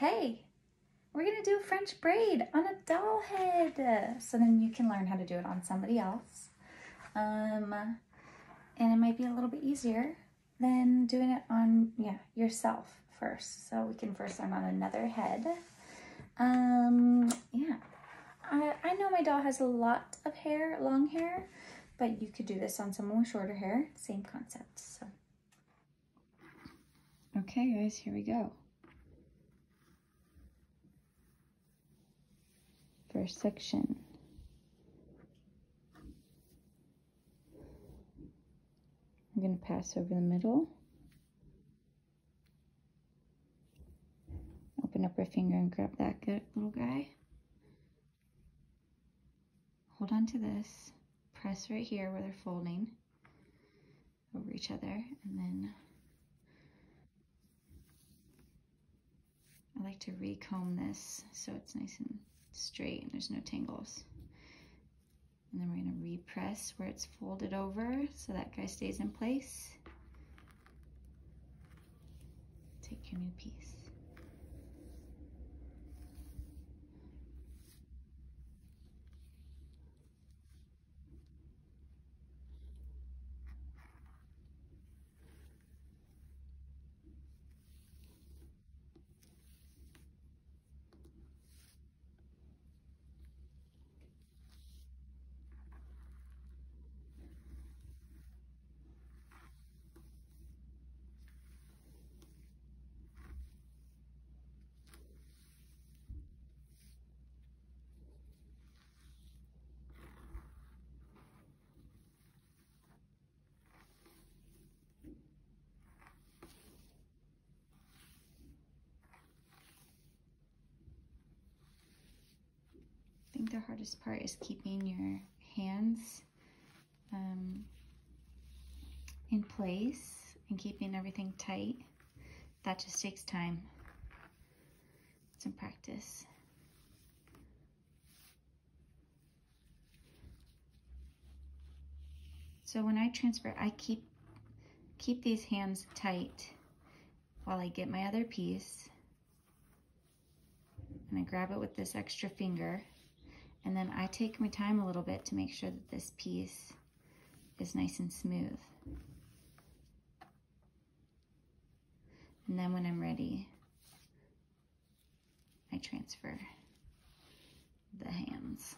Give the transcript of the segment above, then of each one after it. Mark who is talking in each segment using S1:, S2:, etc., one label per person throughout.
S1: hey, we're gonna do a French braid on a doll head. So then you can learn how to do it on somebody else. And it might be a little bit easier than doing it on yourself first. So we can first learn on another head. Yeah, I know my doll has a lot of hair, long hair, but you could do this on someone with shorter hair, same concept. So. Okay guys, here we go. First section. I'm going to pass over the middle. Open up our finger and grab that little guy. Hold on to this. Press right here where they're folding over each other, and then I like to recomb this so it's nice and straight and there's no tangles. And then we're going to repress where it's folded over so that guy stays in place. Take your new piece. I think the hardest part is keeping your hands in place and keeping everything tight. That just takes time, some practice. So when I transfer, I keep these hands tight while I get my other piece, and I grab it with this extra finger, and then I take my time a little bit to make sure that this piece is nice and smooth. And then when I'm ready, I transfer the hands.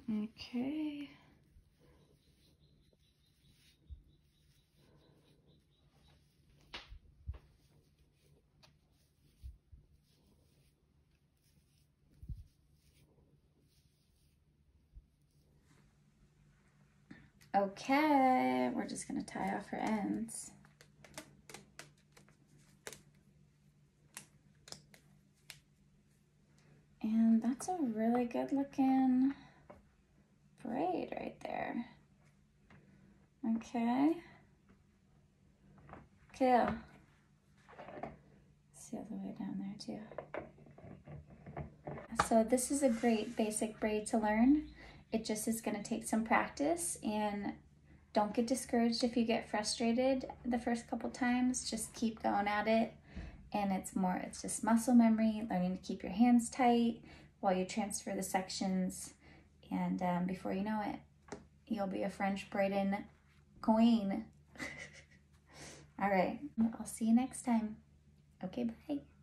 S1: Okay. Okay, we're just gonna tie off her ends. And that's a really good looking braid right there. Okay. Cool. See all the way down there too. So this is a great basic braid to learn. It just is gonna take some practice, and don't get discouraged if you get frustrated the first couple times. Just keep going at it. And it's just muscle memory, learning to keep your hands tight while you transfer the sections. And before you know it, you'll be a French braiding queen. All right, I'll see you next time. Okay, bye.